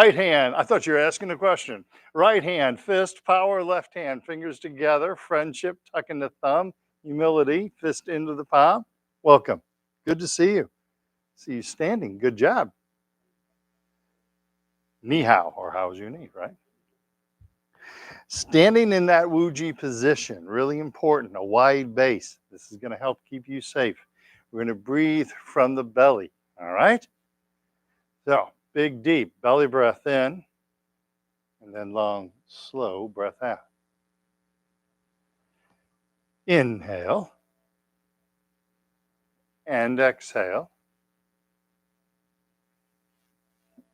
Right hand, I thought you were asking a question. Right hand, fist, power, left hand, fingers together, friendship, tucking the thumb, humility, fist into the palm. Welcome. Good to see you. See you standing. Good job. Ni hao, or how's your knee, right? Standing in that Wuji position, really important, a wide base. This is going to help keep you safe. We're going to breathe from the belly, all right? So, big, deep belly breath in, and then long, slow breath out. Inhale and exhale.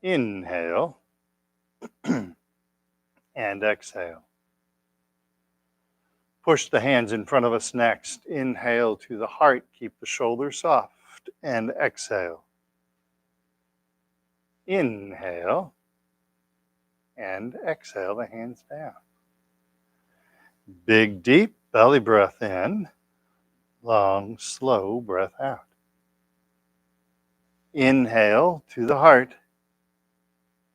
Inhale and exhale. Push the hands in front of us next. Inhale to the heart. Keep the shoulders soft. And exhale. Inhale and exhale the hands down. Big, deep belly breath in. Long, slow breath out. Inhale to the heart.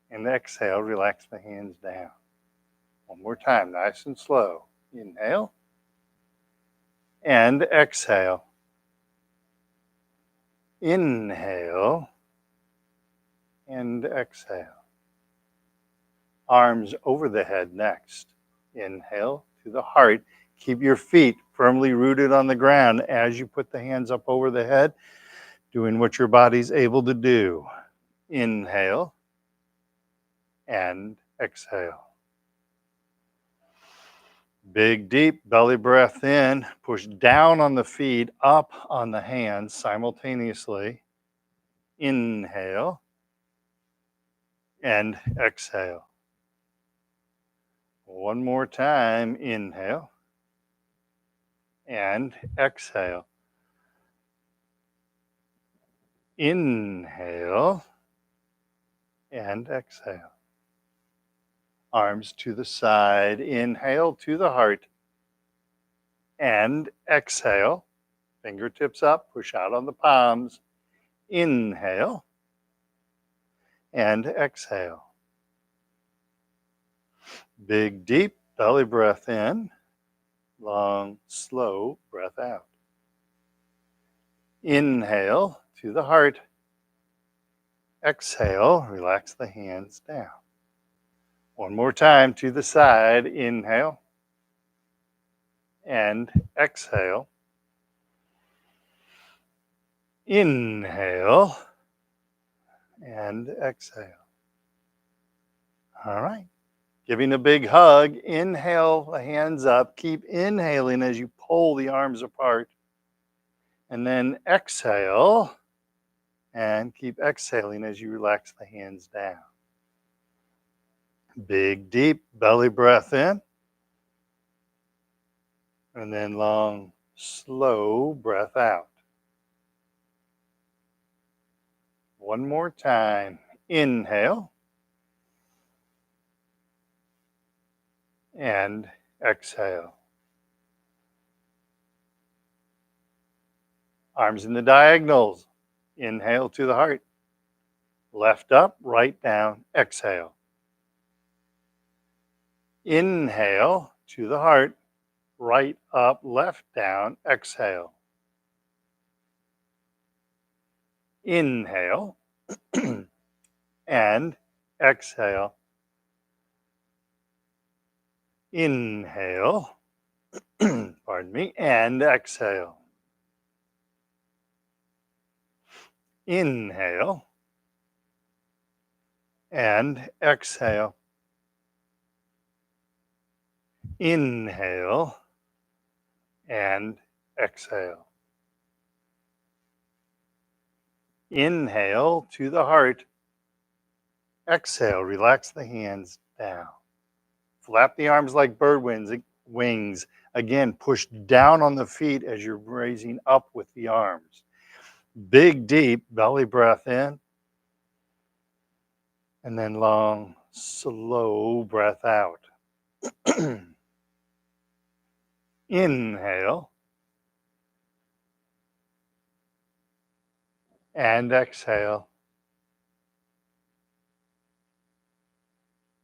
And exhale, relax the hands down. One more time, nice and slow. Inhale and exhale. Inhale and exhale. Arms over the head next. Inhale to the heart. Keep your feet firmly rooted on the ground as you put the hands up over the head, doing what your body's able to do. Inhale and exhale. Big, deep belly breath in. Push down on the feet, up on the hands simultaneously. Inhale and exhale. One more time. Inhale and exhale. Inhale and exhale. Arms to the side. Inhale to the heart. And exhale. Fingertips up. Push out on the palms. Inhale and exhale. Big, deep belly breath in. Long, slow breath out. Inhale to the heart. Exhale, relax the hands down. One more time to the side. Inhale and exhale. Inhale and exhale. All right. Giving a big hug. Inhale, the hands up. Keep inhaling as you pull the arms apart. And then exhale. And keep exhaling as you relax the hands down. Big, deep belly breath in. And then long, slow breath out. One more time. Inhale. And exhale. Arms in the diagonals. Inhale to the heart. Left up, right down. Exhale. Inhale to the heart. Right up, left down. Exhale. Inhale and exhale. Inhale, pardon me, and exhale. Inhale and exhale. Inhale and exhale. Inhale to the heart. Exhale, relax the hands down. Flap the arms like bird wings. Again, push down on the feet as you're raising up with the arms. Big, deep belly breath in. And then long, slow breath out. Inhale. And exhale.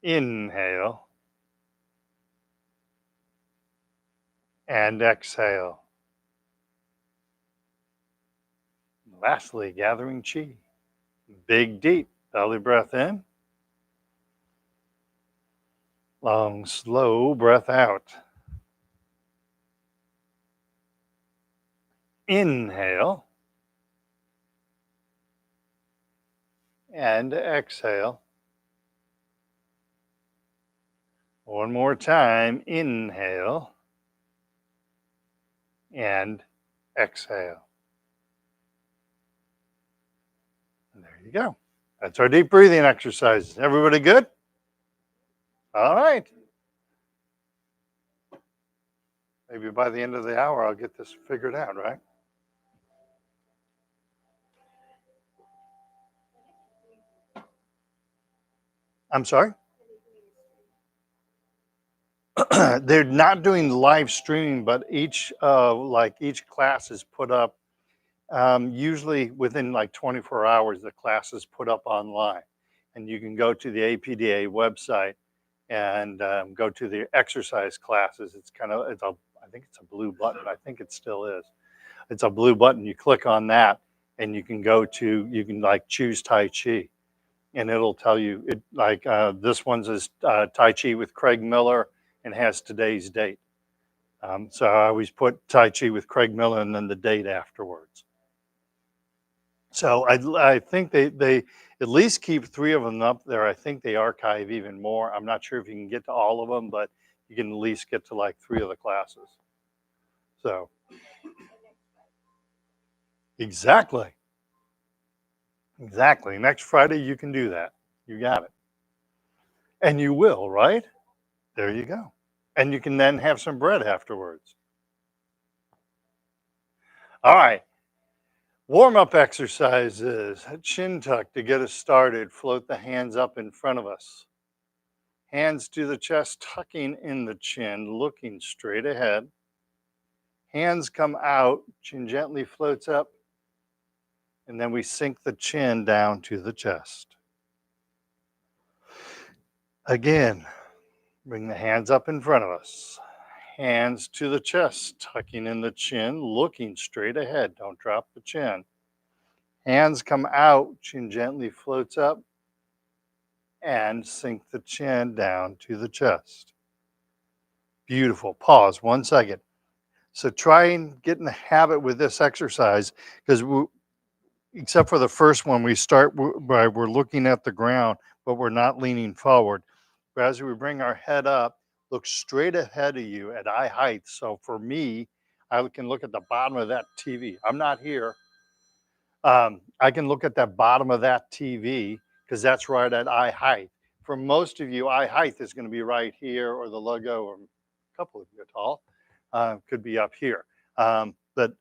Inhale and exhale. Lastly, gathering chi. Big, deep belly breath in. Long, slow breath out. Inhale and exhale. One more time. Inhale and exhale. And there you go. That's our deep breathing exercise. Everybody good? All right. Maybe by the end of the hour, I'll get this figured out, right? I'm sorry? They're not doing live streaming, but each class is put up usually within like 24 hours. The class is put up online, and you can go to the APDA website and go to the exercise classes. I think it's a blue button. I think it still is. It's a blue button. You click on that, and you can like choose Tai Chi, and it'll tell you this one's is Tai Chi with Craig Miller and has today's date. So I always put Tai Chi with Craig Miller and then the date afterwards. So I think they at least keep 3 of them up there. I think they archive even more. I'm not sure if you can get to all of them, but you can at least get to like 3 of the classes. So exactly. Next Friday you can do that. You got it. And you will, right? There you go. And you can then have some bread afterwards. All right. Warm up exercises. Chin tuck to get us started. Float the hands up in front of us. Hands to the chest, tucking in the chin, looking straight ahead. Hands come out, chin gently floats up, and then we sink the chin down to the chest. Again, bring the hands up in front of us. Hands to the chest, tucking in the chin, looking straight ahead. Don't drop the chin. Hands come out, chin gently floats up, and sink the chin down to the chest. Beautiful. Pause 1 second. So try and get in the habit with this exercise because except for the first one, we start by we're looking at the ground, but we're not leaning forward. But as we bring our head up, look straight ahead of you at eye height. So for me, I can look at the bottom of that TV. I'm not here. I can look at that bottom of that TV because that's right at eye height. For most of you, eye height is going to be right here, or the logo, or a couple of you are tall, could be up here. But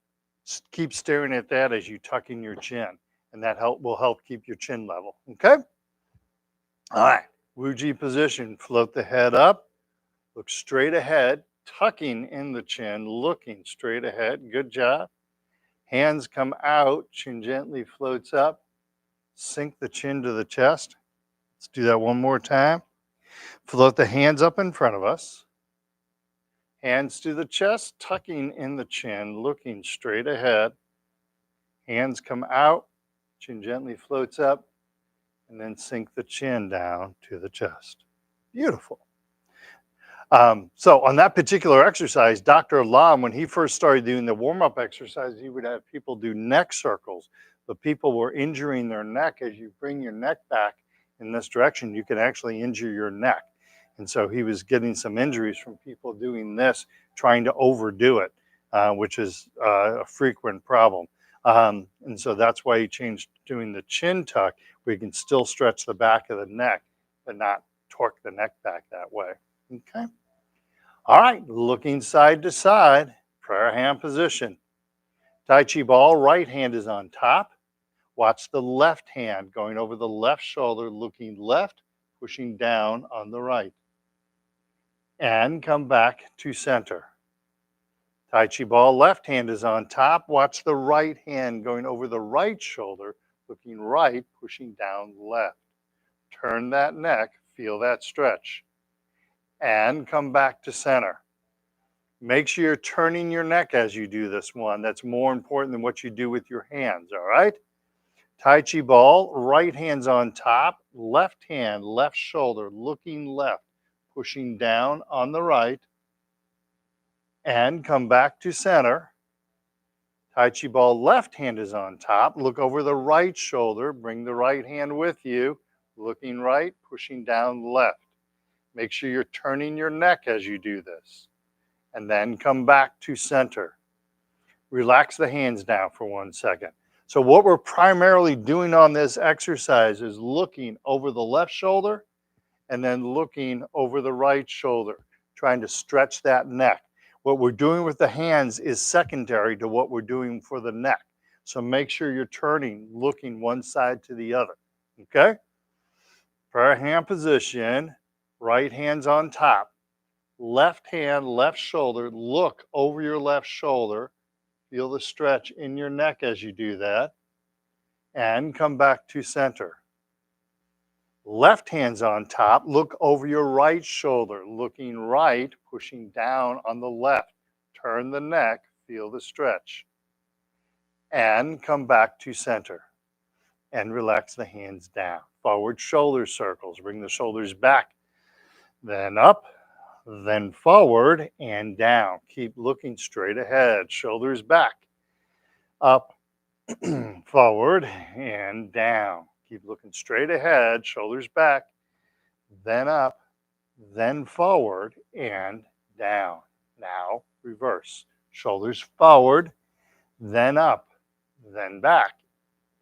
keep staring at that as you tuck in your chin, and that will help keep your chin level. Okay. All right. Wuji position. Float the head up. Look straight ahead, tucking in the chin, looking straight ahead. Good job. Hands come out, chin gently floats up. Sink the chin to the chest. Let's do that one more time. Float the hands up in front of us. Hands to the chest, tucking in the chin, looking straight ahead. Hands come out, chin gently floats up, and then sink the chin down to the chest. Beautiful. So on that particular exercise, Dr. Lam, when he first started doing the warm-up exercise, he would have people do neck circles. But people were injuring their neck. As you bring your neck back in this direction, you can actually injure your neck. And so he was getting some injuries from people doing this, trying to overdo it, which is a frequent problem. And so that's why he changed doing the chin tuck, where you can still stretch the back of the neck, but not torque the neck back that way. Okay. All right, looking side to side, prayer hand position. Tai Chi ball, right hand is on top. Watch the left hand going over the left shoulder, looking left, pushing down on the right. And come back to center. Tai Chi ball, left hand is on top. Watch the right hand going over the right shoulder, looking right, pushing down left. Turn that neck, Feel that stretch. And come back to center. Make sure you're turning your neck as you do this one. That's more important than what you do with your hands, all right? Tai Chi ball, right hand's on top, left hand, left shoulder, looking left, pushing down on the right, and come back to center. Tai Chi ball, left hand is on top, look over the right shoulder, bring the right hand with you, looking right, pushing down left. Make sure you're turning your neck as you do this. And then come back to center. Relax the hands down for 1 second. So what we're primarily doing on this exercise is looking over the left shoulder and then looking over the right shoulder, trying to stretch that neck. What we're doing with the hands is secondary to what we're doing for the neck. So make sure you're turning, looking one side to the other, okay? Prayer hand position, right hand's on top. Left hand, left shoulder, look over your left shoulder. Feel the stretch in your neck as you do that. And come back to center. Left hand's on top, look over your right shoulder, looking right, pushing down on the left. Turn the neck, feel the stretch. And come back to center. And relax the hands down. Forward shoulder circles, bring the shoulders back. Then up, then forward and down. Keep looking straight ahead, shoulders back. Up, forward and down. Keep looking straight ahead, shoulders back, then up, then forward and down. Now reverse. Shoulders forward, then up, then back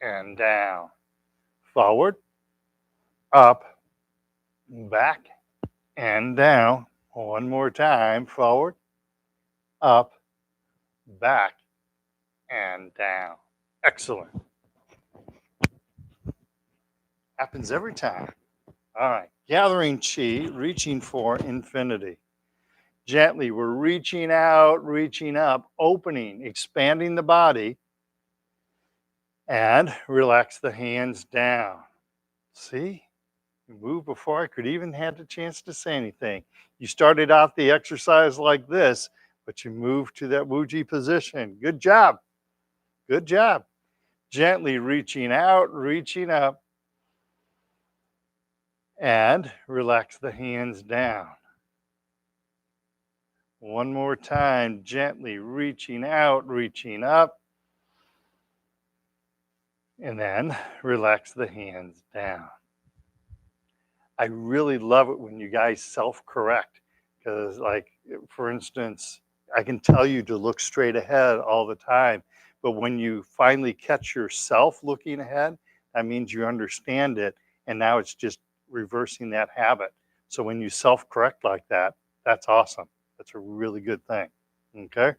and down. Forward, up, back and down. One more time. Forward, up, back and down. Excellent. Happens every time. All right. Gathering chi, reaching for infinity. Gently, we're reaching out, reaching up, opening, expanding the body, and relax the hands down. See? You moved before I could even have the chance to say anything. You started out the exercise like this, but you moved to that Wuji position. Good job. Good job. Gently reaching out, reaching up, and relax the hands down. One more time, gently reaching out, reaching up, and then relax the hands down. I really love it when you guys self-correct because, like, for instance, I can tell you to look straight ahead all the time, but when you finally catch yourself looking ahead, that means you understand it, and now it's just reversing that habit. So when you self-correct like that, that's awesome. That's a really good thing, okay?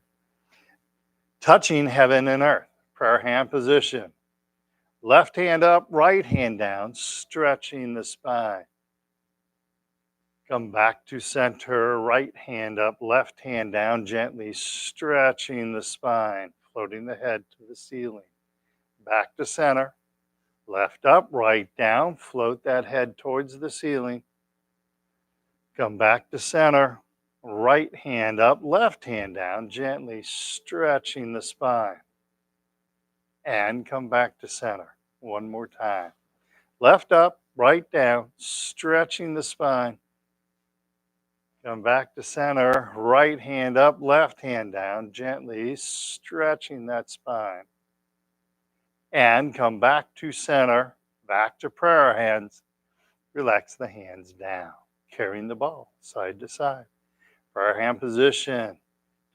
Touching heaven and earth, prayer hand position. Left hand up, right hand down, stretching the spine. Come back to center, right hand up, left hand down, gently stretching the spine, floating the head to the ceiling. Back to center, left up, right down, float that head towards the ceiling. Come back to center, right hand up, left hand down, gently stretching the spine. And come back to center. One more time. Left up, right down, stretching the spine. Come back to center, right hand up, left hand down, gently stretching that spine. And come back to center, back to prayer hands. Relax the hands down, carrying the ball side to side. Prayer hand position.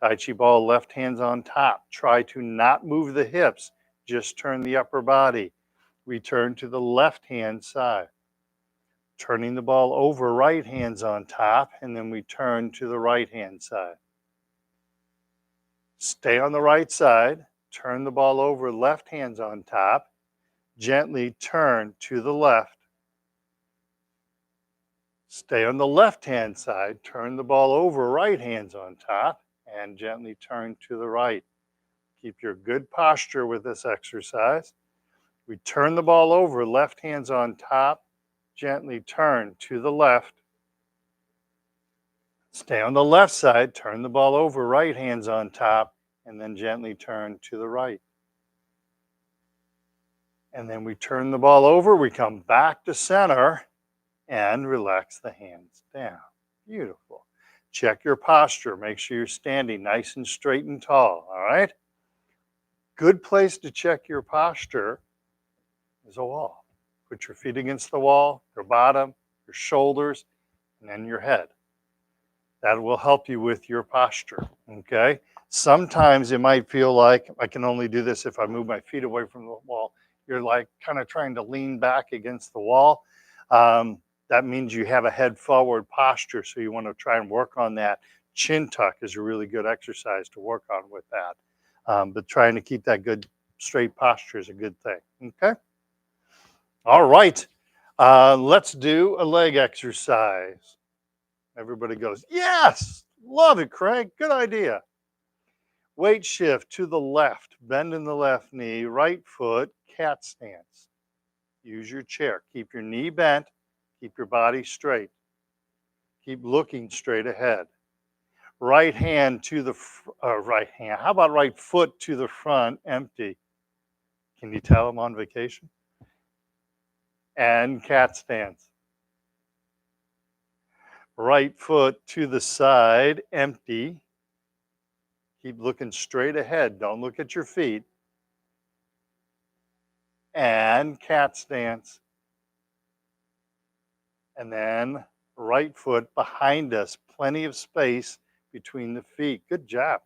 Tai Chi ball, left hand's on top. Try to not move the hips, just turn the upper body. Return to the left hand side. Turning the ball over, right hand's on top, and then we turn to the right hand side. Stay on the right side, turn the ball over, left hand's on top, gently turn to the left. Stay on the left hand side, turn the ball over, right hand's on top, and gently turn to the right. Keep your good posture with this exercise. We turn the ball over, left hand's on top, gently turn to the left. Stay on the left side, turn the ball over, right hand's on top, and then gently turn to the right. And then we turn the ball over, we come back to center and relax the hands down. Beautiful. Check your posture. Make sure you're standing nice and straight and tall, all right? Good place to check your posture is a wall. Put your feet against the wall, your bottom, your shoulders, and then your head. That will help you with your posture, okay? Sometimes it might feel like I can only do this if I move my feet away from the wall. You're like kind of trying to lean back against the wall. That means you have a head forward posture, so you want to try and work on that. Chin tuck is a really good exercise to work on with that. But trying to keep that good straight posture is a good thing, okay? All right, let's do a leg exercise. Everybody goes, yes, love it, Craig, good idea. Weight shift to the left, bend in the left knee, right foot, cat stance. Use your chair. Keep your knee bent, keep your body straight. Keep looking straight ahead. Right hand to the right hand. How about right foot to the front, empty? Can you tell I'm on vacation? And cat stance. Right foot to the side, empty. Keep looking straight ahead. Don't look at your feet. And cat stance. And then right foot behind us. Plenty of space between the feet. Good job.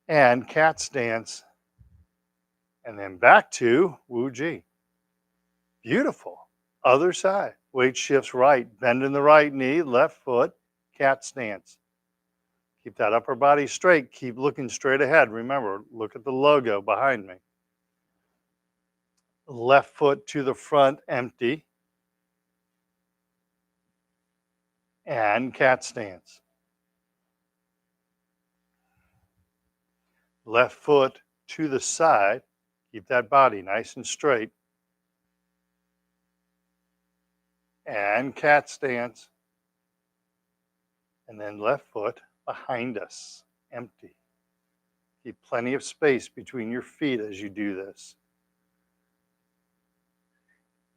And cat stance. And then back to Wu Ji. Beautiful. Other side. Weight shifts right. Bend in the right knee, left foot, cat stance. Keep that upper body straight. Keep looking straight ahead. Remember, look at the logo behind me. Left foot to the front, empty. And cat stance. Left foot to the side. Keep that body nice and straight. And cat stance. And then left foot behind us, empty. Keep plenty of space between your feet as you do this.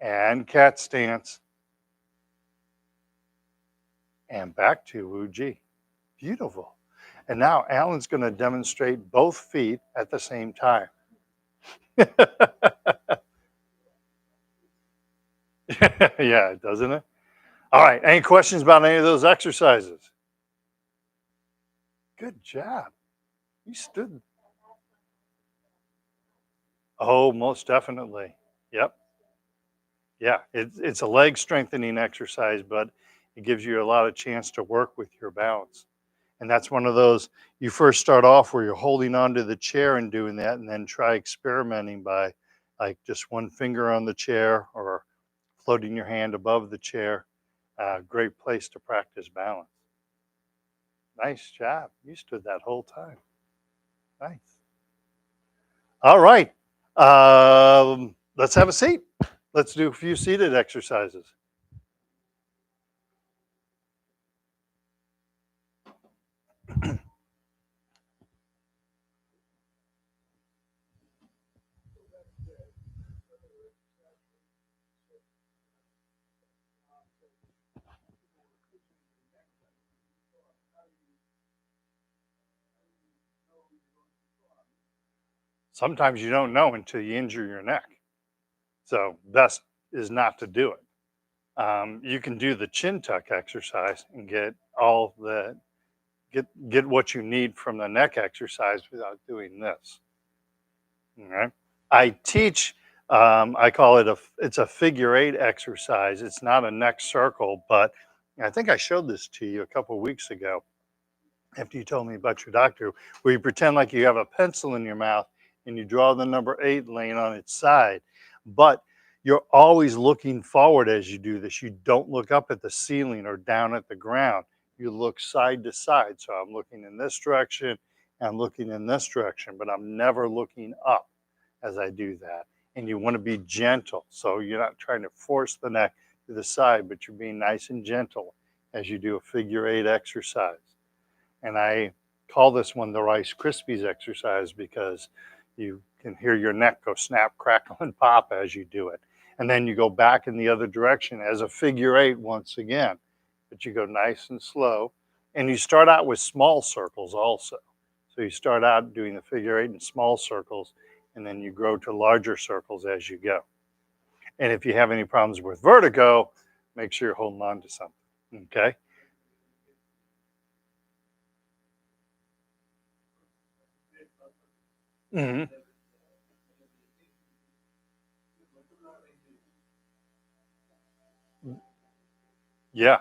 And cat stance. And back to Wu Ji. Beautiful. And now Alan's going to demonstrate both feet at the same time. Yeah, doesn't it? All right. Any questions about any of those exercises? Good job. You stood. Oh, most definitely. Yep. Yeah, it's a leg strengthening exercise, but it gives you a lot of chance to work with your balance. And that's one of those, you first start off where you're holding onto the chair and doing that, and then try experimenting by like just one finger on the chair or floating your hand above the chair. Great place to practice balance. Nice job. You stood that whole time. Nice. All right. Let's have a seat. Let's do a few seated exercises. Sometimes you don't know until you injure your neck. So best is not to do it. You can do the chin tuck exercise and get all the get what you need from the neck exercise without doing this. All right. I teach. I call it it's a figure eight exercise. It's not a neck circle, but I think I showed this to you a couple of weeks ago after you told me about your doctor, where you pretend like you have a pencil in your mouth and you draw the number 8 laying on its side. But you're always looking forward as you do this. You don't look up at the ceiling or down at the ground. You look side to side. So I'm looking in this direction and I'm looking in this direction, but I'm never looking up as I do that. and you want to be gentle. So you're not trying to force the neck to the side, but you're being nice and gentle as you do a figure 8 exercise. And I call this one the Rice Krispies exercise because you can hear your neck go snap, crackle, and pop as you do it. And then you go back in the other direction as a figure 8 once again. But you go nice and slow. And you start out with small circles also. So you start out doing the figure 8 in small circles, and then you grow to larger circles as you go. And if you have any problems with vertigo, make sure you're holding on to something, okay? Mm-hmm. Yeah.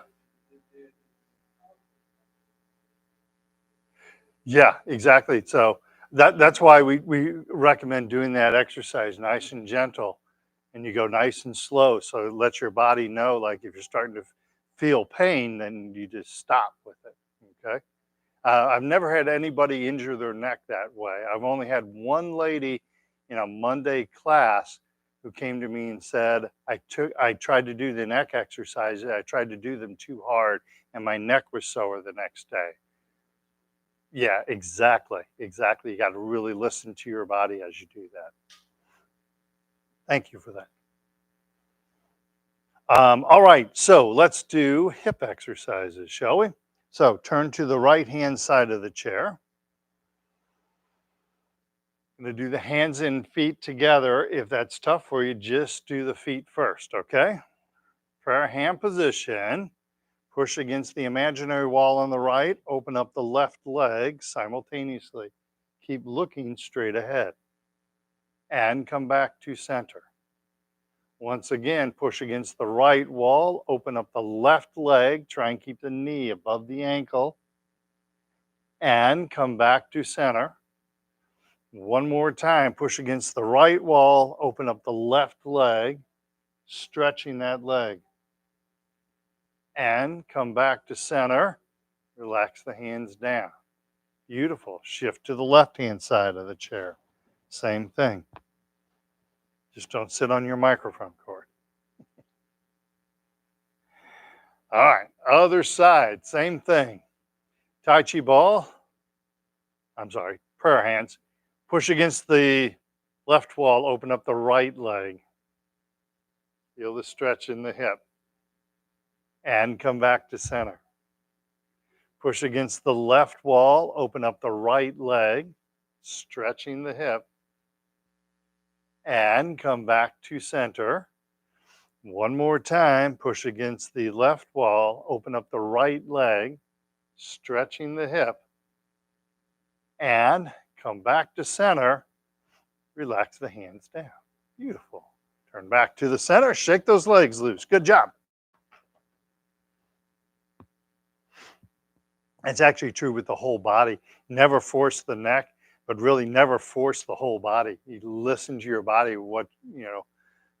Yeah, exactly. So that's why we recommend doing that exercise nice and gentle, and you go nice and slow. So it lets your body know, like if you're starting to feel pain, then you just stop with it. Okay. I've never had anybody injure their neck that way. I've only had one lady in a Monday class who came to me and said, I tried to do the neck exercises. I tried to do them too hard, and my neck was sore the next day. Yeah, exactly. Exactly. You got to really listen to your body as you do that. Thank you for that. All right, so let's do hip exercises, shall we? So turn to the right hand side of the chair. I'm going to do the hands and feet together. If that's tough for you, just do the feet first, okay? Prayer hand position. Push against the imaginary wall on the right. Open up the left leg simultaneously. Keep looking straight ahead. And come back to center. Once again, push against the right wall. Open up the left leg. Try and keep the knee above the ankle. And come back to center. One more time, push against the right wall, open up the left leg, stretching that leg. And come back to center, relax the hands down. Beautiful. Shift to the left-hand side of the chair. Same thing. Just don't sit on your microphone cord. All right, other side, same thing. Tai Chi ball, prayer hands. Push against the left wall, open up the right leg. Feel the stretch in the hip. And come back to center. Push against the left wall, open up the right leg, stretching the hip, and come back to center. One more time, push against the left wall, open up the right leg, stretching the hip, and come back to center. Relax the hands down. Beautiful. Turn back to the center, shake those legs loose. Good job. It's actually true with the whole body. Never force the neck, but really never force the whole body. You listen to your body.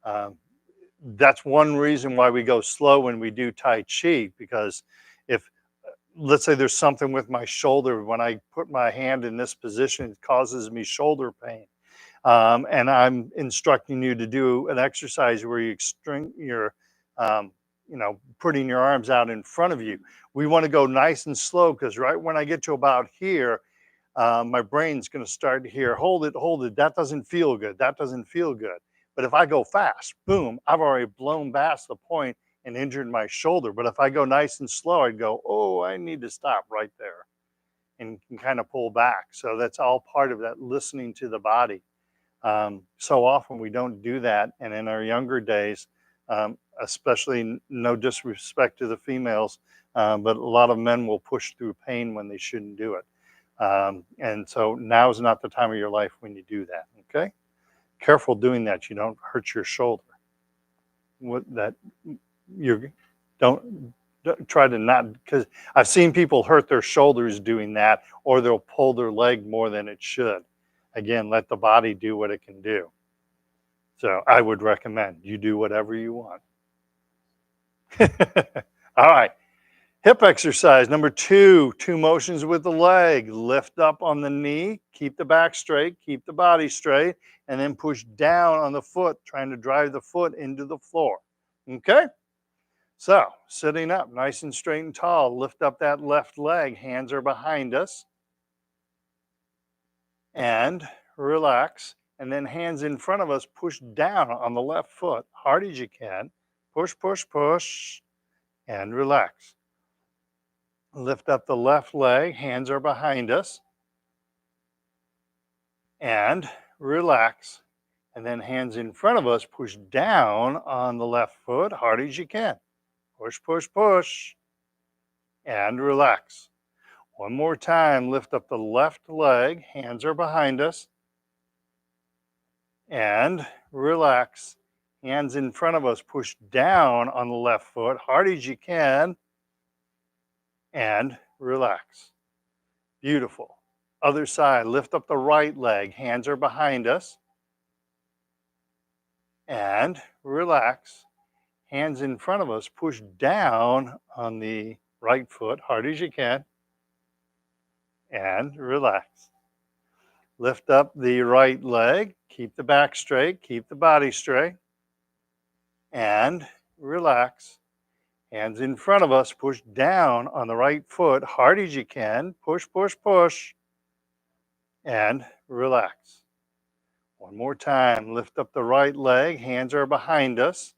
Um, that's one reason why we go slow when we do Tai Chi, because if, let's say there's something with my shoulder, when I put my hand in this position, it causes me shoulder pain. And I'm instructing you to do an exercise where you string your, putting your arms out in front of you. We want to go nice and slow, because right when I get to about here, my brain's going to start to hear, hold it. That doesn't feel good. That doesn't feel good. But if I go fast, boom, I've already blown past the point and injured my shoulder. But if I go nice and slow, I'd go, oh, I need to stop right there, and can kind of pull back. So that's all part of that listening to the body. So often we don't do that. And in our younger days, especially, no disrespect to the females, but a lot of men will push through pain when they shouldn't do it. And so now is not the time of your life when you do that. Okay. Careful doing that. You don't hurt your shoulder. You don't try to not, because I've seen people hurt their shoulders doing that, or they'll pull their leg more than it should. Again, let the body do what it can do. So I would recommend you do whatever you want. All right. Hip exercise number 2, 2 motions with the leg. Lift up on the knee, keep the back straight, keep the body straight, and then push down on the foot, trying to drive the foot into the floor. Okay? So, sitting up nice and straight and tall, lift up that left leg, hands are behind us, and relax. And then hands in front of us, push down on the left foot, hard as you can. Push, push, push, and relax. Lift up the left leg, hands are behind us, and relax. And then hands in front of us, push down on the left foot, hard as you can. Push, push, push, and relax. One more time, lift up the left leg, hands are behind us, and relax. Hands in front of us, push down on the left foot, hard as you can, and relax. Beautiful. Other side, lift up the right leg, hands are behind us, and relax. Hands in front of us, push down on the right foot, hard as you can, and relax. Lift up the right leg, keep the back straight, keep the body straight, and relax. Hands in front of us, push down on the right foot, hard as you can, push, push, push, and relax. One more time, lift up the right leg, hands are behind us,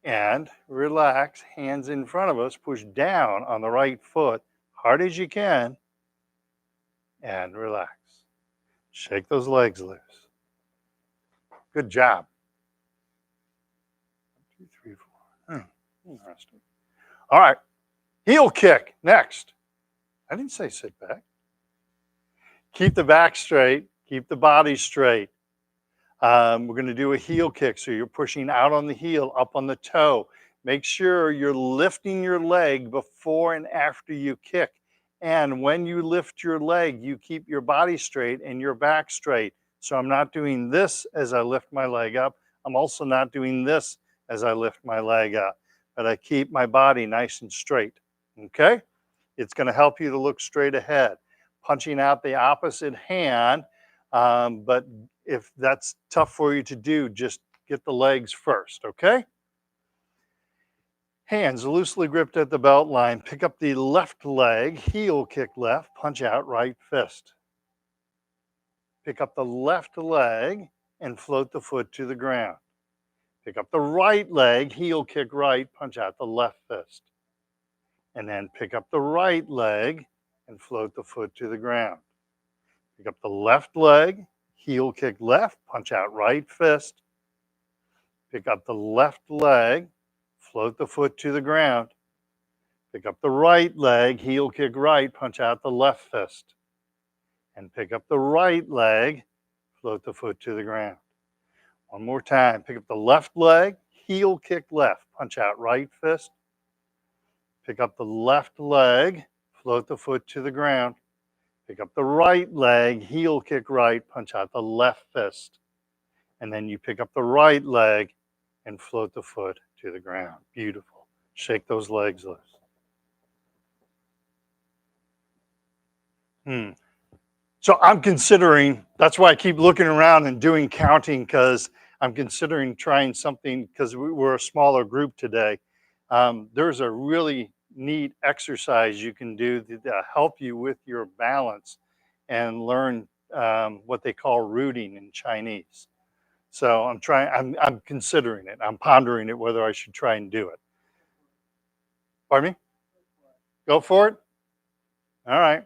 and relax. Hands in front of us, push down on the right foot, hard as you can, and relax. Shake those legs loose. Good job. 1, 2, 3, 4. Interesting. All right. Heel kick next. I didn't say sit back. Keep the back straight. Keep the body straight. We're going to do a heel kick. So you're pushing out on the heel, up on the toe. Make sure you're lifting your leg before and after you kick. And when you lift your leg, you keep your body straight and your back straight. So I'm not doing this as I lift my leg up. I'm also not doing this as I lift my leg up. But I keep my body nice and straight. Okay? It's going to help you to look straight ahead. Punching out the opposite hand. But if that's tough for you to do, just get the legs first. Okay? Hands loosely gripped at the belt line. Pick up the left leg, heel kick left, punch out right fist. Pick up the left leg and float the foot to the ground. Pick up the right leg, heel kick right, punch out the left fist. And then pick up the right leg and float the foot to the ground. Pick up the left leg, heel kick left, punch out right fist. Pick up the left leg, float the foot to the ground. Pick up the right leg, heel kick right, punch out the left fist. And pick up the right leg, float the foot to the ground. One more time. Pick up the left leg, heel kick left, punch out right fist. Pick up the left leg, float the foot to the ground. Pick up the right leg, heel kick right, punch out the left fist. And then you pick up the right leg and float the foot to the ground. Beautiful. Shake those legs loose. So I'm considering, that's why I keep looking around and doing counting, because I'm considering trying something, because we're a smaller group today. There's a really neat exercise you can do to help you with your balance and learn what they call rooting in Chinese. So I'm considering it. I'm pondering it, whether I should try and do it. Pardon me? Go for it? All right.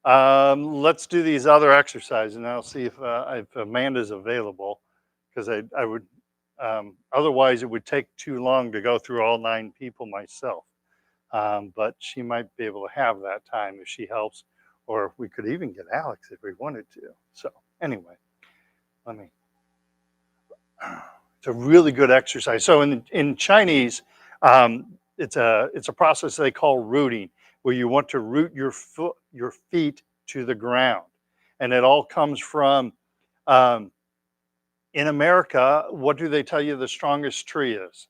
Let's do these other exercises, and I'll see if Amanda's available, because I would, otherwise it would take too long to go through all 9 people myself. But she might be able to have that time if she helps, or we could even get Alex if we wanted to. So anyway, it's a really good exercise. So in Chinese, it's a process they call rooting, where you want to root your feet to the ground. And it all comes from, in America, what do they tell you the strongest tree is?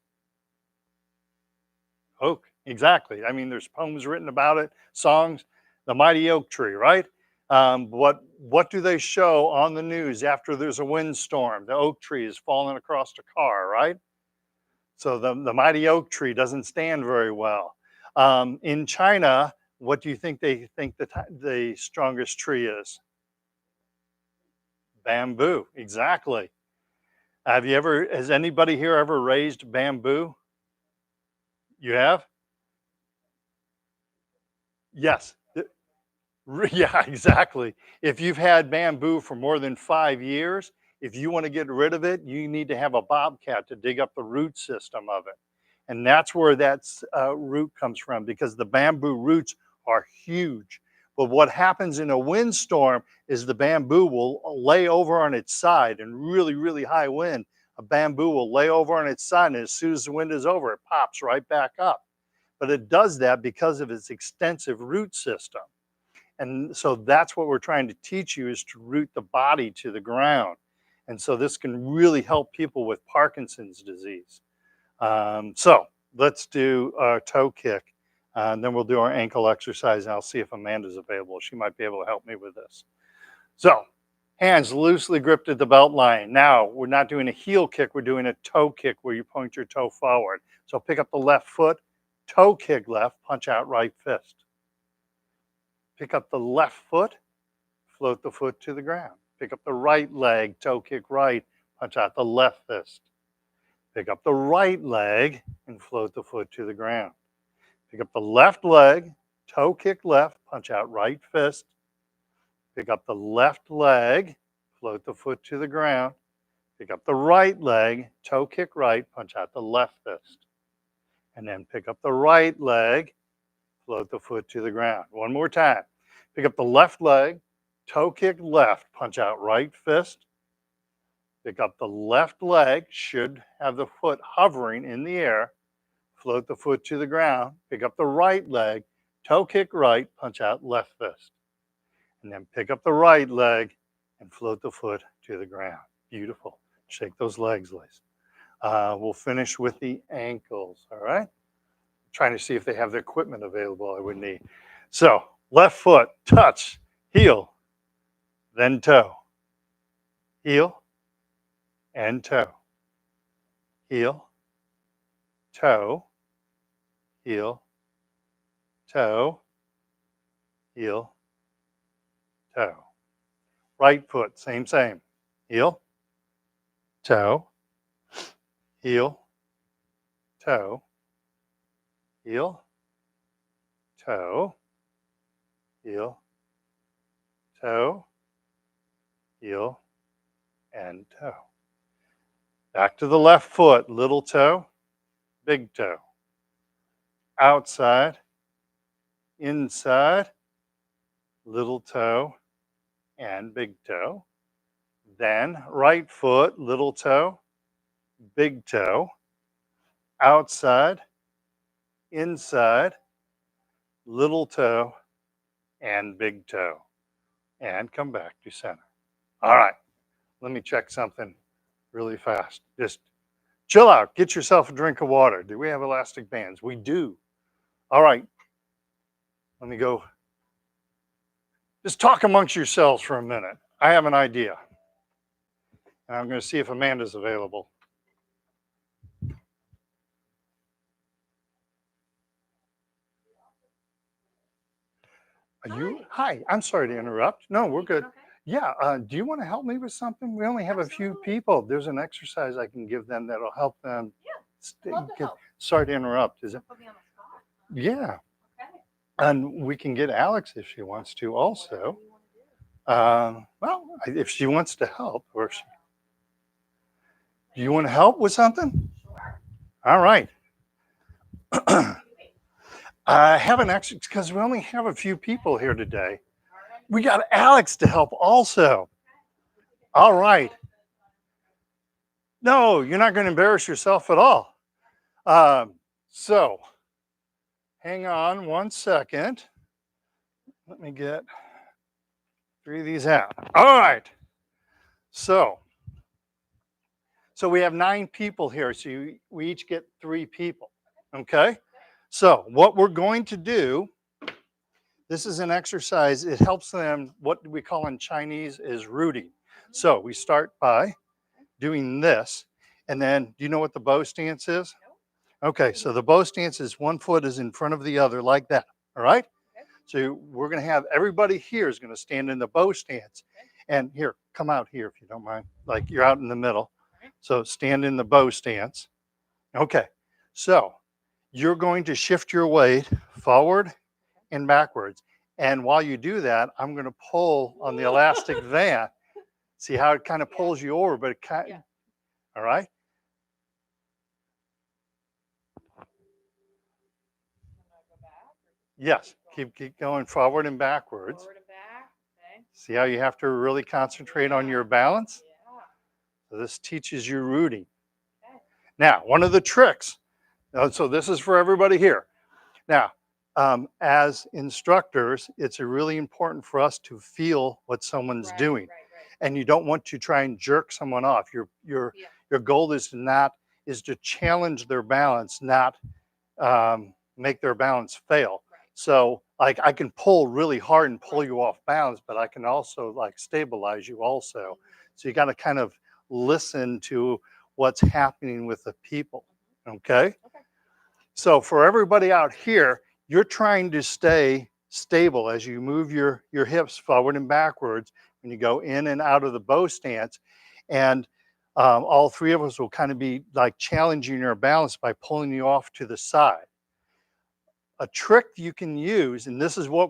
Oak, exactly. I mean, there's poems written about it, songs, the mighty oak tree, right? What do they show on the news after there's a windstorm? The oak tree is falling across a car, right? So the mighty oak tree doesn't stand very well. In China, what do you think they think the strongest tree is? Bamboo, exactly. Has anybody here ever raised bamboo? You have? Yes. Yeah, exactly. If you've had bamboo for more than 5 years, if you want to get rid of it, you need to have a bobcat to dig up the root system of it. And that's where that root comes from, because the bamboo roots are huge. But what happens in a windstorm is the bamboo will lay over on its side, and really, really high wind, a bamboo will lay over on its side, and as soon as the wind is over, it pops right back up. But it does that because of its extensive root system. And so that's what we're trying to teach you, is to root the body to the ground. And so this can really help people with Parkinson's disease. So let's do a toe kick, and then we'll do our ankle exercise, and I'll see if Amanda's available. She might be able to help me with this. So hands loosely gripped at the belt line. Now we're not doing a heel kick, we're doing a toe kick where you point your toe forward. So pick up the left foot, toe kick left, punch out right fist. Pick up the left foot, float the foot to the ground. Pick up the right leg, toe kick right, punch out the left fist. Pick up the right leg and float the foot to the ground. Pick up the left leg, toe kick left, punch out right fist. Pick up the left leg, float the foot to the ground. Pick up the right leg, toe kick right, punch out the left fist. And then pick up the right leg, float the foot to the ground. One more time. Pick up the left leg, toe kick left, punch out right fist. Pick up the left leg, should have the foot hovering in the air, float the foot to the ground. Pick up the right leg, toe kick right, punch out left fist. And then pick up the right leg and float the foot to the ground. Beautiful. Shake those legs, Liz. We'll finish with the ankles, all right? Trying to see if they have the equipment available I would need. So left foot, touch, heel, then toe. Heel and toe. Heel, toe, heel, toe, heel, toe. Right foot, same. Heel, toe, heel, toe, heel, toe, heel, toe, heel, and toe. Back to the left foot, little toe, big toe. Outside, inside, little toe, and big toe. Then right foot, little toe, big toe. Outside, inside, little toe, and big toe. And come back to center. All right, let me check something really fast. Just chill out. Get yourself a drink of water. Do we have elastic bands? We do. All right. Let me go. Just talk amongst yourselves for a minute. I have an idea. And I'm going to see if Amanda's available. Are you? Hi. I'm sorry to interrupt. No, we're good. Yeah. Do you want to help me with something? We only have a few people. There's an exercise I can give them that'll help them. Sorry to interrupt. Is it? Yeah. And we can get Alex if she wants to also. Well, if she wants to help, or do you want to help with something? All right. I haven't actually, because we only have a few people here today. We got Alex to help also. All right. No, you're not going to embarrass yourself at all. So, hang on one second. Let me get 3 of these out. All right. So we have 9 people here. So we each get 3 people. Okay. So what we're going to do, this is an exercise. It helps them, what we call in Chinese is rooting. So we start by doing this. And then, do you know what the bow stance is? Okay, so the bow stance is one foot is in front of the other like that. All right? So we're going to have everybody here is going to stand in the bow stance. And here, come out here if you don't mind. Like you're out in the middle. So stand in the bow stance. Okay, so you're going to shift your weight forward and backwards. And while you do that, I'm going to pull on the elastic band. See how it kind of pulls you over, but it kind of, all right? Yes, keep going forward and backwards. Forward and back. Okay. See how you have to really concentrate on your balance? So this teaches you rooting. Okay. Now, one of the tricks, so this is for everybody here. Now, as instructors, it's really important for us to feel what someone's doing. And you don't want to try and jerk someone off. Your goal is to challenge their balance, not make their balance fail. So like I can pull really hard and pull you off balance, but I can also like stabilize you also. So you got to kind of listen to what's happening with the people. Okay. So for everybody out here, you're trying to stay stable as you move your hips forward and backwards when you go in and out of the bow stance. And all three of us will kind of be like challenging your balance by pulling you off to the side. A trick you can use, and this is what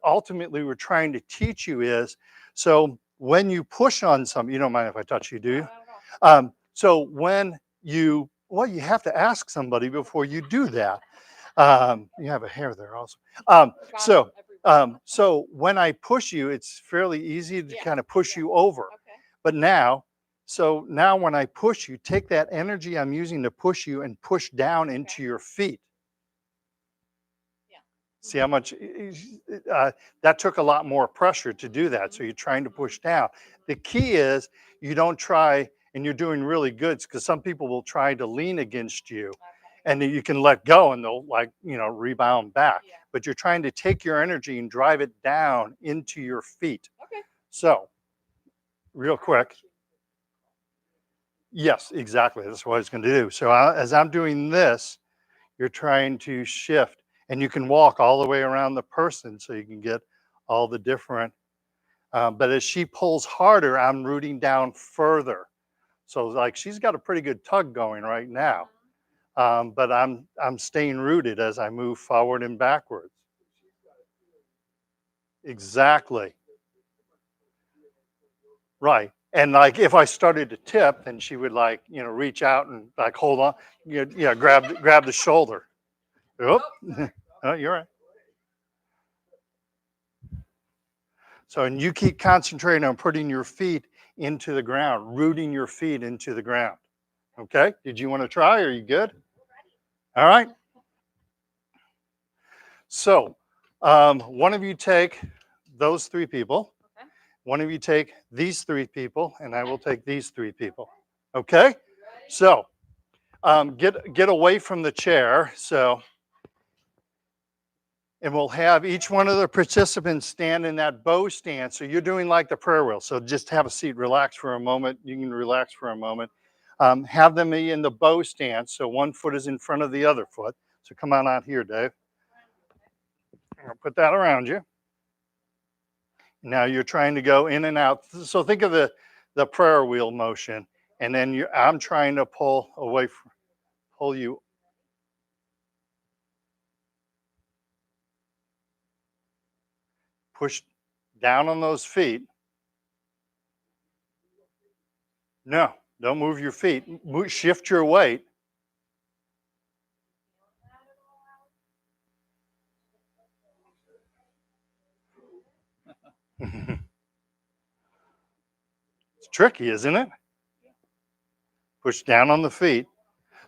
ultimately we're trying to teach you is, so when you push on something, you don't mind if I touch you, do you? So when you have to ask somebody before you do that. You have a hair there also. So when I push you, it's fairly easy to kind of push you over. But now when I push you, take that energy I'm using to push you and push down into your feet. See how much that took a lot more pressure to do that. So you're trying to push down. The key is you don't try, and you're doing really good because some people will try to lean against you and then you can let go and they'll rebound back. But you're trying to take your energy and drive it down into your feet. So real quick. Yes, exactly. That's what I was going to do. So as I'm doing this, you're trying to shift. And you can walk all the way around the person so you can get all the different. But as she pulls harder, I'm rooting down further. So like she's got a pretty good tug going right now. But I'm staying rooted as I move forward and backwards. Exactly. Right. And like if I started to tip, then she would reach out and like hold on, grab the shoulder. Oop. Oh, you're right. So, and you keep concentrating on putting your feet into the ground, rooting your feet into the ground. Okay. Did you want to try? Are you good? All right. So, one of you take those three people. One of you take these three people, and I will take these three people. Okay. So, get away from the chair. So. And we'll have each one of the participants stand in that bow stance. So you're doing like the prayer wheel. So just have a seat, relax for a moment. You can relax for a moment. Have them be in the bow stance. So one foot is in front of the other foot. So come on out here, Dave. I'll put that around you. Now you're trying to go in and out. So think of the prayer wheel motion. And then I'm trying to pull you. Push down on those feet. No, don't move your feet. Shift your weight. It's tricky, isn't it? Push down on the feet.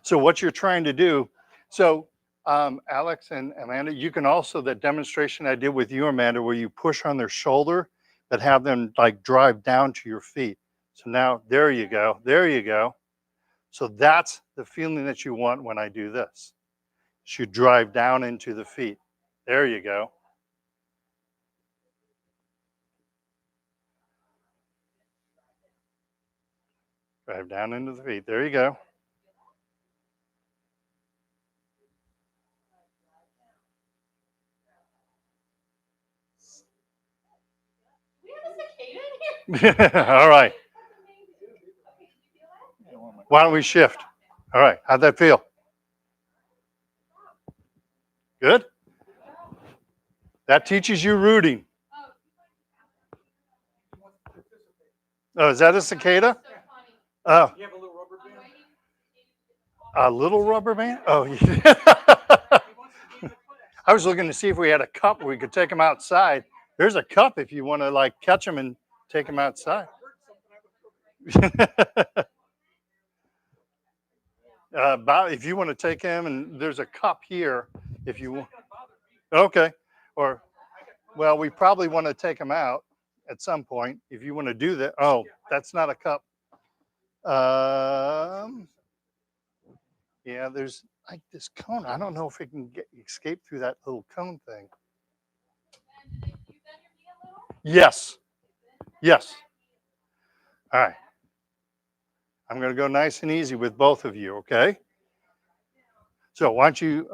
So what you're trying to do, so Alex and Amanda, you can also, that demonstration I did with you, Amanda, where you push on their shoulder, but have them like drive down to your feet. So now, there you go. There you go. So that's the feeling that you want when I do this. should drive down into the feet. There you go. Drive down into the feet. There you go. All right. Why don't we shift? All right. How'd that feel? Good? That teaches you rooting. Oh, is that a cicada? Oh. A little rubber band? Oh, yeah. I was looking to see if we had a cup where we could take them outside. There's a cup if you want to like catch them and take them outside. If you want to take him, and there's a cup here if you want. Okay. Or, well, we probably want to take him out at some point. If you want to do that. Oh, that's not a cup. Yeah, there's like this cone. I don't know if it can escape through that little cone thing. Yes. Yes. All right. I'm going to go nice and easy with both of you, okay? So why don't you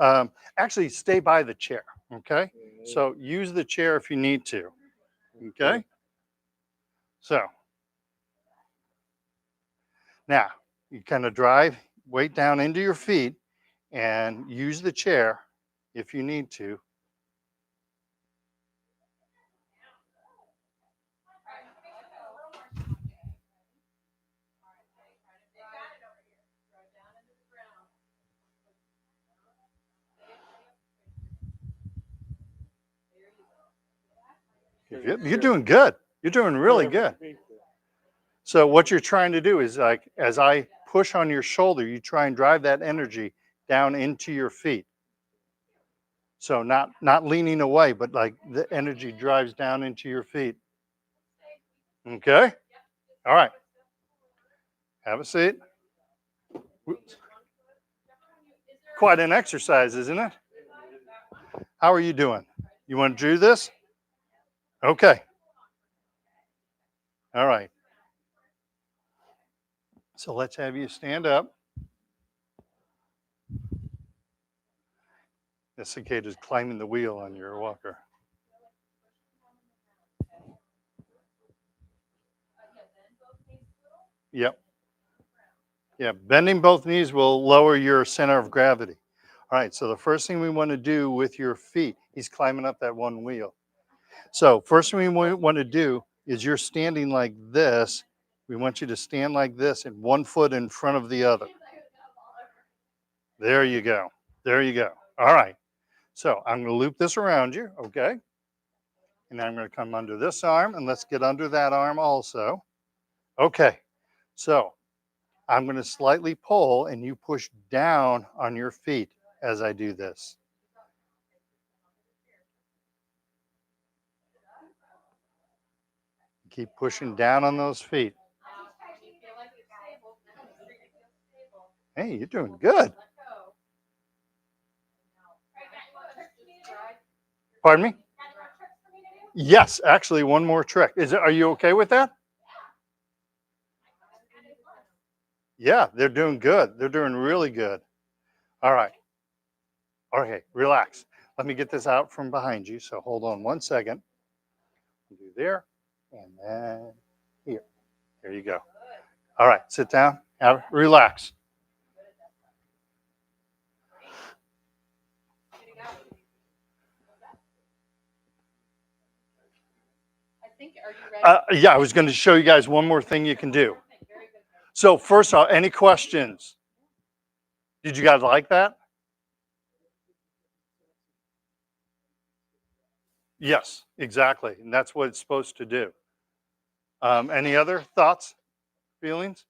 actually stay by the chair, okay? So use the chair if you need to, okay? So now you kind of drive weight down into your feet and use the chair if you need to. You're doing good. You're doing really good. So what you're trying to do is like, as I push on your shoulder, you try and drive that energy down into your feet. So not leaning away, but like the energy drives down into your feet. Okay? All right. Have a seat. Quite an exercise, isn't it? How are you doing? You want to do this? Okay. All right. So let's have you stand up. The cicada's climbing the wheel on your walker. Yep. Yeah, bending both knees will lower your center of gravity. All right, so the first thing we want to do with your feet, he's climbing up that one wheel. So first thing we want to do is you're standing like this. We want you to stand like this and one foot in front of the other. There you go. There you go. All right. So I'm going to loop this around you, okay? And I'm going to come under this arm, and let's get under that arm also. Okay. So I'm going to slightly pull, and you push down on your feet as I do this. Keep pushing down on those feet. Hey, you're doing good. Pardon me? Yes, actually, one more trick. Are you okay with that? Yeah, they're doing good. They're doing really good. All right. Okay, relax. Let me get this out from behind you. So hold on one second. Do there, and then here. There you go. All right, sit down. Relax. Yeah, I was going to show you guys one more thing you can do. So first off, any questions? Did you guys like that? Yes, exactly. And that's what it's supposed to do. Any other thoughts, feelings?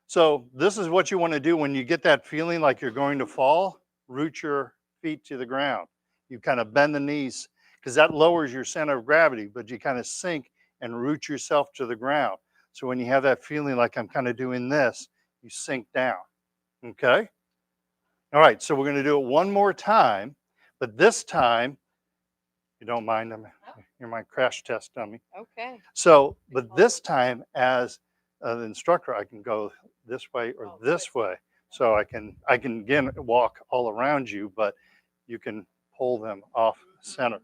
So this is what you want to do when you get that feeling like you're going to fall. Root your feet to the ground. You kind of bend the knees because that lowers your center of gravity, but you kind of sink and root yourself to the ground. So when you have that feeling like I'm kind of doing this, you sink down. Okay? All right, so we're going to do it one more time, but this time, you don't mind, you're my crash test dummy. Okay. So, but this time as an instructor, I can go this way or this way. So I can again walk all around you, but you can pull them off center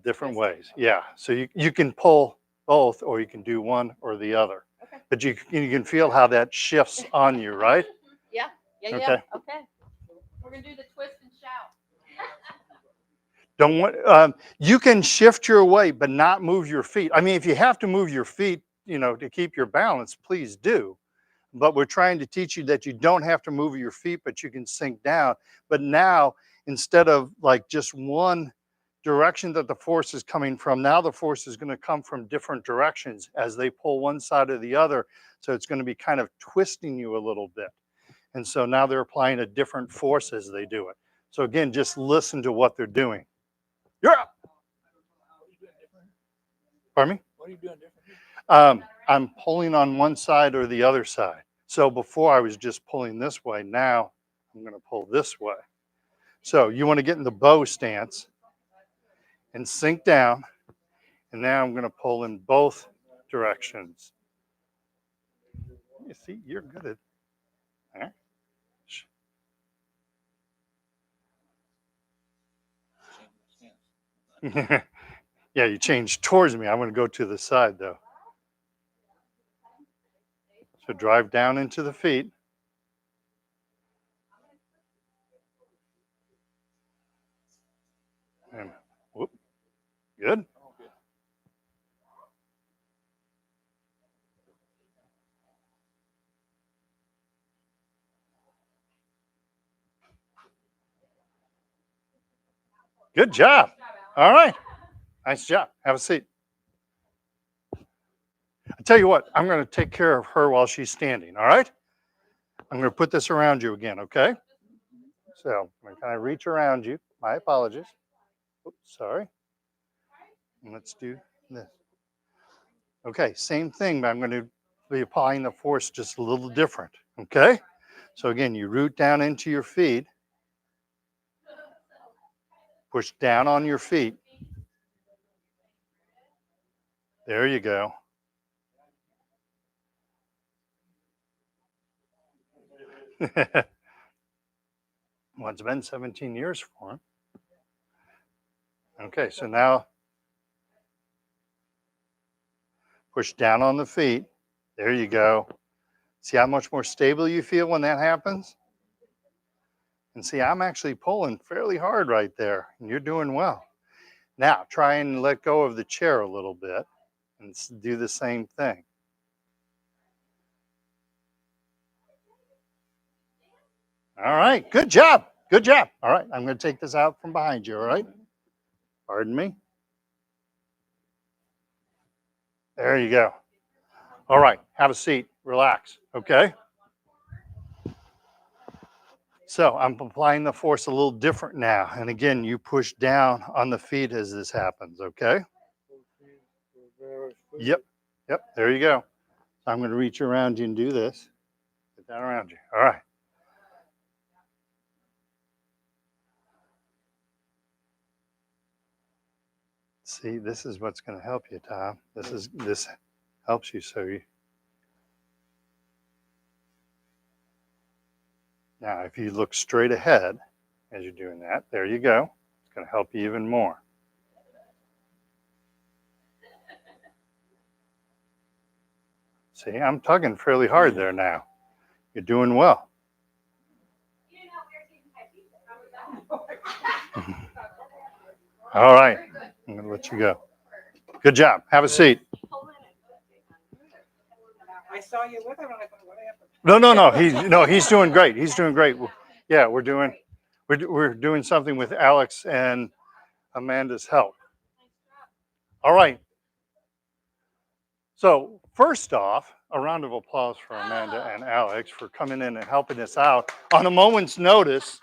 different ways. Yeah. So you can pull both or you can do one or the other. Okay. But you can feel how that shifts on you, right? Yeah. Yeah. Okay. Yeah. Okay. We're gonna do the twist and shout. Don't want you can shift your weight but not move your feet. I mean, if you have to move your feet, to keep your balance, please do. But we're trying to teach you that you don't have to move your feet, but you can sink down. But now, instead of like just one direction that the force is coming from, now the force is going to come from different directions as they pull one side or the other. So it's going to be kind of twisting you a little bit. And so now they're applying a different force as they do it. So again, just listen to what they're doing. You're up. Pardon me? What are you doing differently? I'm pulling on one side or the other side. So before I was just pulling this way. Now I'm going to pull this way. So you want to get in the bow stance and sink down. And now I'm going to pull in both directions. You see, you're good at that. Yeah, you changed towards me. I'm going to go to the side though. So drive down into the feet. And whoop, good. Good job. All right. Nice job. Have a seat. I tell you what, I'm going to take care of her while she's standing. All right. I'm going to put this around you again. Okay. So I'm going to kind of reach around you. My apologies. Oops, sorry. And let's do this. Okay. Same thing, but I'm going to be applying the force just a little different. Okay. So again, you root down into your feet. Push down on your feet. There you go. Well, it's been 17 years for him. Okay, so now push down on the feet. There you go. See how much more stable you feel when that happens? And see, I'm actually pulling fairly hard right there, and you're doing well. Now, try and let go of the chair a little bit and do the same thing. All right, good job. Good job. All right, I'm going to take this out from behind you, all right? Pardon me. There you go. All right, have a seat. Relax, okay? So I'm applying the force a little different now. And again, you push down on the feet as this happens, okay? Yep, yep, there you go. I'm going to reach around you and do this. Get that around you. All right. See, this is what's going to help you, Tom. This helps you so you. Now, if you look straight ahead as you're doing that, there you go. It's going to help you even more. See, I'm tugging fairly hard there now. You're doing well. All right. I'm going to let you go. Good job. Have a seat. I saw you with him and I thought, what happened? No. He's doing great. He's doing great. Yeah, we're doing something with Alex and Amanda's help. All right. So first off, a round of applause for Amanda and Alex for coming in and helping us out on a moment's notice.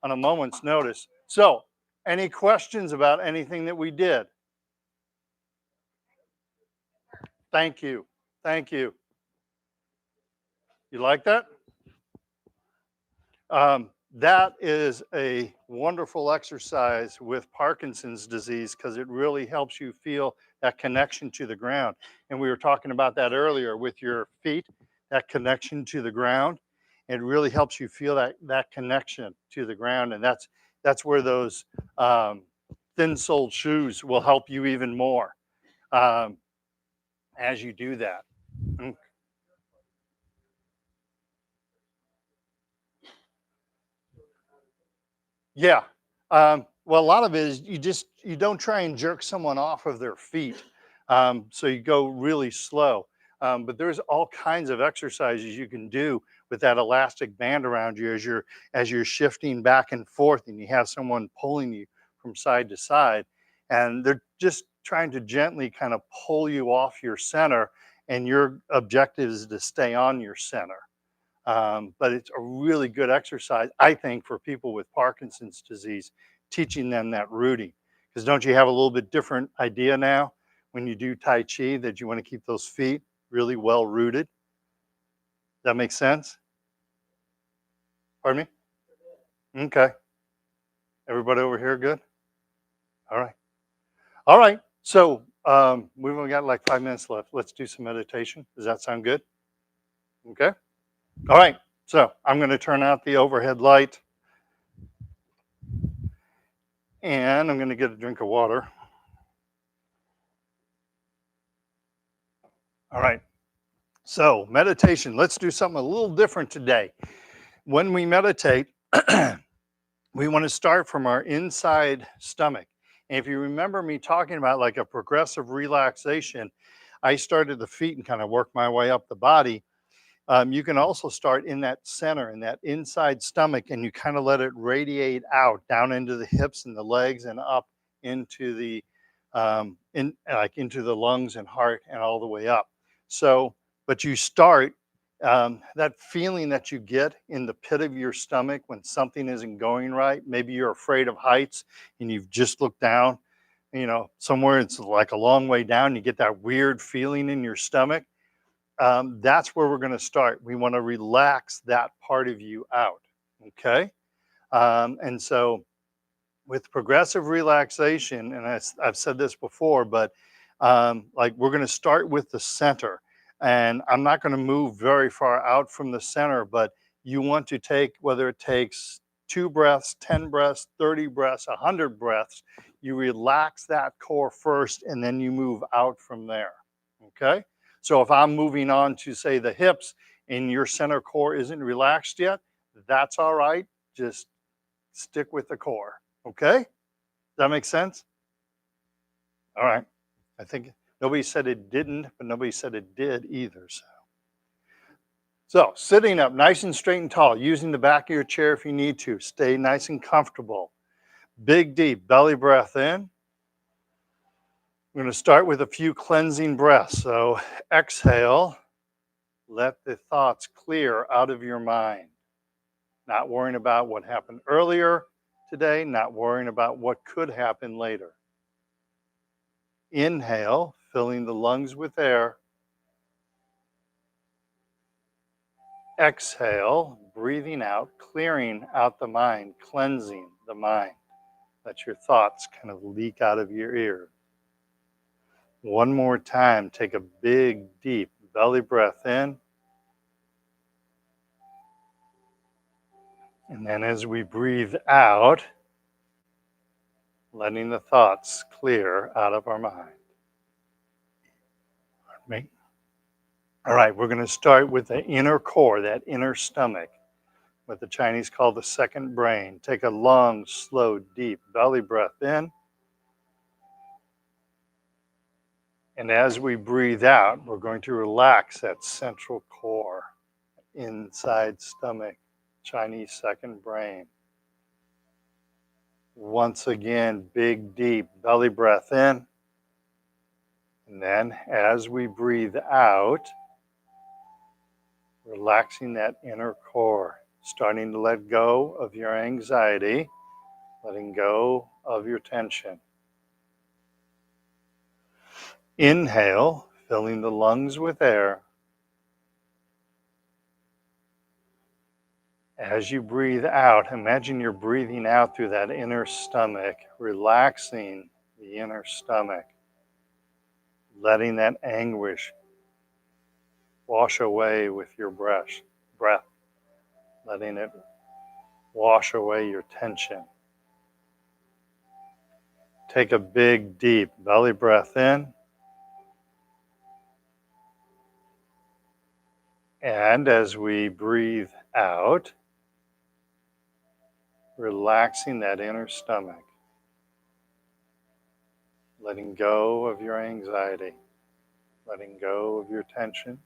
On a moment's notice. So, any questions about anything that we did? Thank you. Thank you. You like that? That is a wonderful exercise with Parkinson's disease because it really helps you feel that connection to the ground. And we were talking about that earlier with your feet, that connection to the ground. It really helps you feel that connection to the ground, and that's where those thin-soled shoes will help you even more um, as you do that. Mm. Yeah. Well, a lot of it is you don't try and jerk someone off of their feet, so you go really slow. But there's all kinds of exercises you can do with that elastic band around you as you're shifting back and forth, and you have someone pulling you from side to side, and they're just trying to gently kind of pull you off your center, and your objective is to stay on your center. But it's a really good exercise, I think, for people with Parkinson's disease, teaching them that rooting. Because don't you have a little bit different idea now when you do Tai Chi that you want to keep those feet really well rooted? That makes sense? Pardon me? Okay. Everybody over here good? All right. All right. So we've only got like 5 minutes left. Let's do some meditation. Does that sound good? Okay. All right. So I'm going to turn out the overhead light and I'm going to get a drink of water. All right. So, meditation, let's do something a little different today. When we meditate, we want to start from our inside stomach. And if you remember me talking about like a progressive relaxation, I started the feet and kind of worked my way up the body. You can also start in that center, in that inside stomach, and you kind of let it radiate out down into the hips and the legs and up into the into the lungs and heart and all the way up. So, but you start that feeling that you get in the pit of your stomach when something isn't going right. Maybe you're afraid of heights and you've just looked down. You know, somewhere it's like a long way down. You get that weird feeling in your stomach. That's where we're going to start. We want to relax that part of you out. Okay. And so with progressive relaxation, and I've said this before, but like we're going to start with the center. And I'm not going to move very far out from the center, but you want to take, whether it takes 2 breaths, 10 breaths, 30 breaths, 100 breaths, you relax that core first and then you move out from there. Okay. So if I'm moving on to, say, the hips and your center core isn't relaxed yet, that's all right. Just stick with the core. Okay? Does that make sense? All right. I think nobody said it didn't, but nobody said it did either. So sitting up nice and straight and tall, using the back of your chair if you need to. Stay nice and comfortable. Big, deep belly breath in. We're going to start with a few cleansing breaths. So exhale. Let the thoughts clear out of your mind. Not worrying about what happened earlier today, not worrying about what could happen later. Inhale, filling the lungs with air. Exhale, breathing out, clearing out the mind, cleansing the mind. Let your thoughts kind of leak out of your ear. One more time, take a big, deep belly breath in. And then as we breathe out, letting the thoughts clear out of our mind. Pardon me. All right, we're going to start with the inner core, that inner stomach, what the Chinese call the second brain. Take a long, slow, deep belly breath in. And as we breathe out, we're going to relax that central core, inside stomach, Chinese second brain. Once again, big, deep belly breath in. And then as we breathe out, relaxing that inner core, starting to let go of your anxiety, letting go of your tension. Inhale, filling the lungs with air. As you breathe out, imagine you're breathing out through that inner stomach, relaxing the inner stomach, letting that anguish wash away with your breath, letting it wash away your tension. Take a big, deep belly breath in. And as we breathe out, relaxing that inner stomach, letting go of your anxiety, letting go of your tension,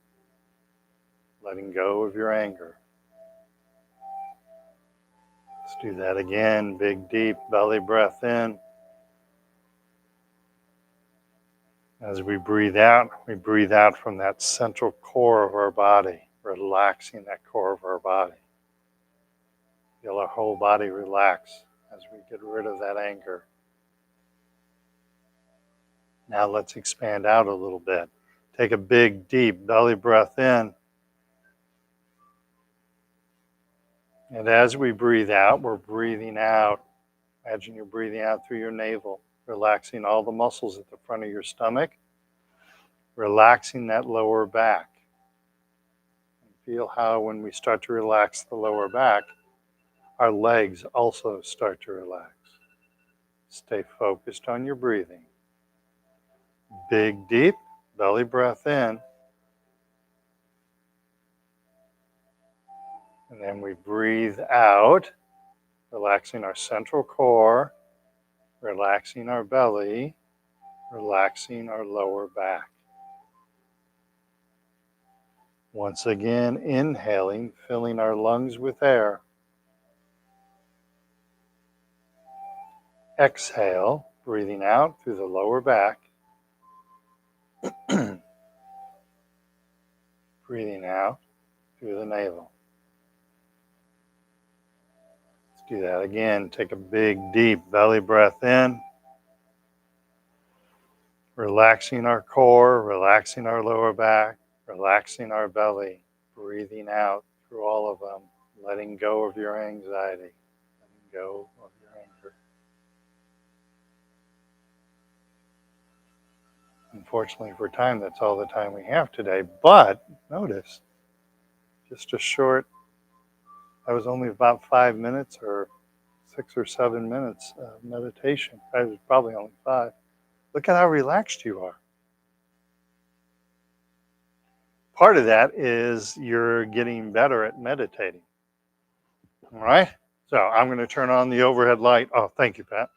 letting go of your anger. Let's do that again. Big, deep belly breath in. As we breathe out from that central core of our body, relaxing that core of our body. Feel our whole body relax as we get rid of that anger. Now let's expand out a little bit. Take a big, deep belly breath in. And as we breathe out, we're breathing out. Imagine you're breathing out through your navel, relaxing all the muscles at the front of your stomach, relaxing that lower back. And feel how when we start to relax the lower back, our legs also start to relax. Stay focused on your breathing. Big, deep belly breath in. And then we breathe out, relaxing our central core, relaxing our belly, relaxing our lower back. Once again, inhaling, filling our lungs with air. Exhale, breathing out through the lower back. Breathing out through the navel. Let's do that again. Take a big, deep belly breath in. Relaxing our core, relaxing our lower back, relaxing our belly. Breathing out through all of them. Letting go of your anxiety. Letting go of your anger. Unfortunately for time, that's all the time we have today. But notice, just a short, that was only about 5 minutes or 6 or 7 minutes of meditation. It was probably only 5. Look at how relaxed you are. Part of that is you're getting better at meditating. All right? So I'm going to turn on the overhead light. Oh, thank you, Pat.